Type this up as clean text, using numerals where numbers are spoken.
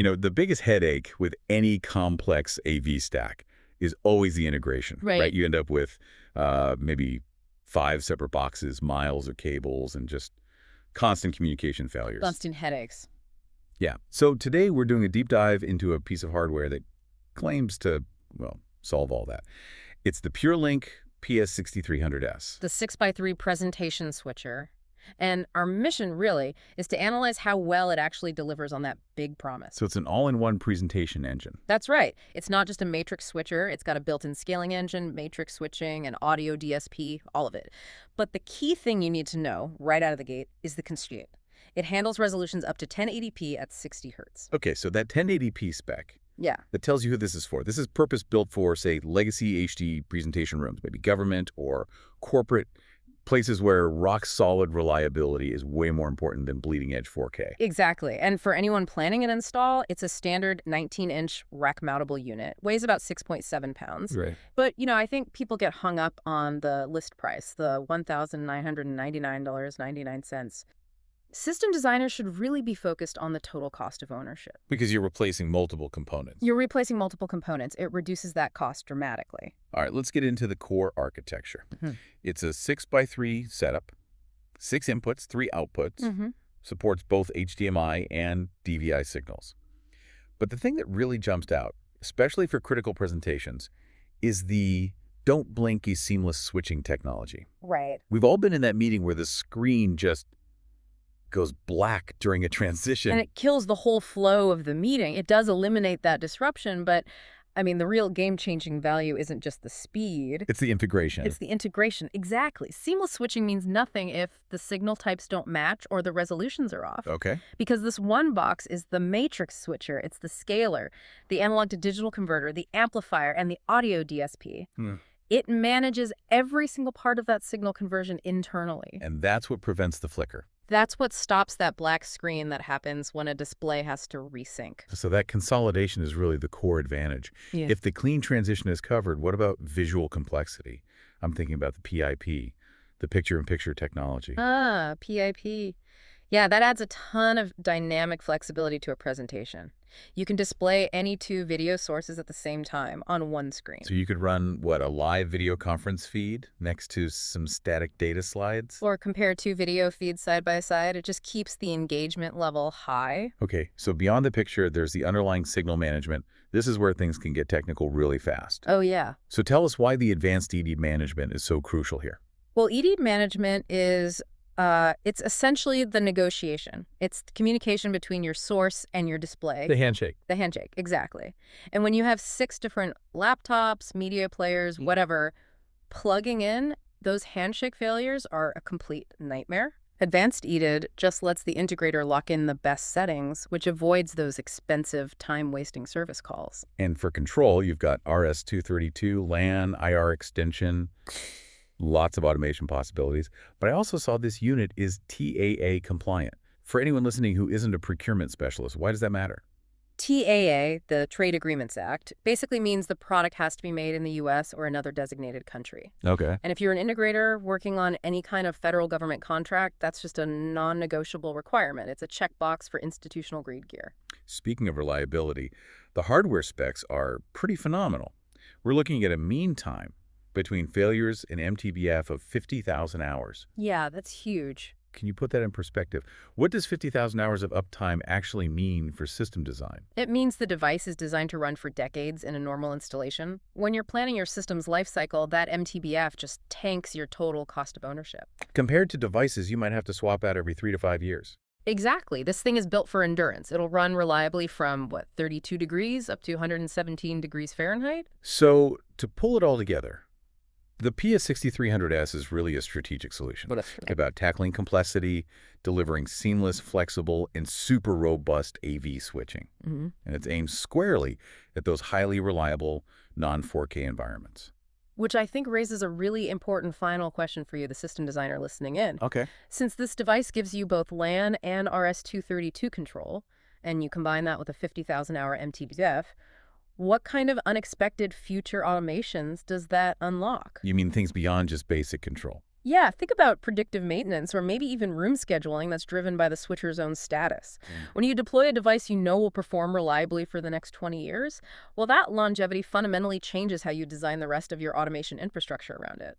The biggest headache with any complex AV stack is always the integration, right? You end up with maybe 5 separate boxes, miles of cables, and just constant communication failures. Constant headaches. Yeah. So today we're doing a deep dive into a piece of hardware that claims to, well, solve all that. It's the PureLink PS-6300S. The 6x3 presentation switcher. And our mission, really, is to analyze how well it actually delivers on that big promise. So it's an all-in-one presentation engine. That's right. It's not just a matrix switcher. It's got a built-in scaling engine, matrix switching, and audio DSP, all of it. But the key thing you need to know right out of the gate is the constraint. It handles resolutions up to 1080p at 60 hertz. Okay, so that 1080p spec, yeah, that tells you who this is for. This is purpose-built for, say, legacy HD presentation rooms, maybe government or corporate places where rock-solid reliability is way more important than bleeding-edge 4K. Exactly. And for anyone planning an install, it's a standard 19-inch rack-mountable unit. Weighs about 6.7 pounds. Right. But, I think people get hung up on the list price, the $1,999.99. System designers should really be focused on the total cost of ownership. Because you're replacing multiple components. You're replacing multiple components. It reduces that cost dramatically. All right, let's get into the core architecture. It's a 6x3 setup, 6 inputs, 3 outputs, supports both HDMI and DVI signals. But the thing that really jumps out, especially for critical presentations, is the don't blinky seamless switching technology. Right. We've all been in that meeting where the screen just goes black during a transition. And it kills the whole flow of the meeting. It does eliminate that disruption, but the real game-changing value isn't just the speed. It's the integration. It's the integration, exactly. Seamless switching means nothing if the signal types don't match or the resolutions are off. Okay. Because this one box is the matrix switcher, it's the scaler, the analog to digital converter, the amplifier, and the audio DSP. It manages every single part of that signal conversion internally. And that's what prevents the flicker. That's what stops that black screen that happens when a display has to resync. So that consolidation is really the core advantage. Yeah. If the clean transition is covered, what about visual complexity? I'm thinking about the PIP, the picture-in-picture technology. PIP. Yeah, that adds a ton of dynamic flexibility to a presentation. You can display any 2 video sources at the same time on one screen. So you could run, a live video conference feed next to some static data slides? Or compare 2 video feeds side by side. It just keeps the engagement level high. Okay, so beyond the picture, there's the underlying signal management. This is where things can get technical really fast. Oh, yeah. So tell us why the advanced ED management is so crucial here. Well, ED management is it's essentially the negotiation. It's the communication between your source and your display. The handshake. The handshake, exactly. And when you have 6 different laptops, media players, whatever, plugging in, those handshake failures are a complete nightmare. Advanced EDID just lets the integrator lock in the best settings, which avoids those expensive, time-wasting service calls. And for control, you've got RS-232, LAN, IR extension. Lots of automation possibilities. But I also saw this unit is TAA compliant. For anyone listening who isn't a procurement specialist, why does that matter? TAA, the Trade Agreements Act, basically means the product has to be made in the U.S. or another designated country. Okay. And if you're an integrator working on any kind of federal government contract, that's just a non-negotiable requirement. It's a checkbox for institutional-grade gear. Speaking of reliability, the hardware specs are pretty phenomenal. We're looking at a mean time between failures and MTBF of 50,000 hours. Yeah, that's huge. Can you put that in perspective? What does 50,000 hours of uptime actually mean for system design? It means the device is designed to run for decades in a normal installation. When you're planning your system's life cycle, that MTBF just tanks your total cost of ownership. Compared to devices you might have to swap out every 3 to 5 years. Exactly. This thing is built for endurance. It'll run reliably from, 32 degrees up to 117 degrees Fahrenheit? So, to pull it all together, the PS-6300S is really a strategic solution about tackling complexity, delivering seamless, flexible, and super robust AV switching. And it's aimed squarely at those highly reliable non-4K environments. Which I think raises a really important final question for you, the system designer listening in. Okay. Since this device gives you both LAN and RS-232 control, and you combine that with a 50,000-hour MTBF, what kind of unexpected future automations does that unlock? You mean things beyond just basic control? Yeah, think about predictive maintenance or maybe even room scheduling that's driven by the switcher's own status. When you deploy a device you know will perform reliably for the next 20 years, well, that longevity fundamentally changes how you design the rest of your automation infrastructure around it.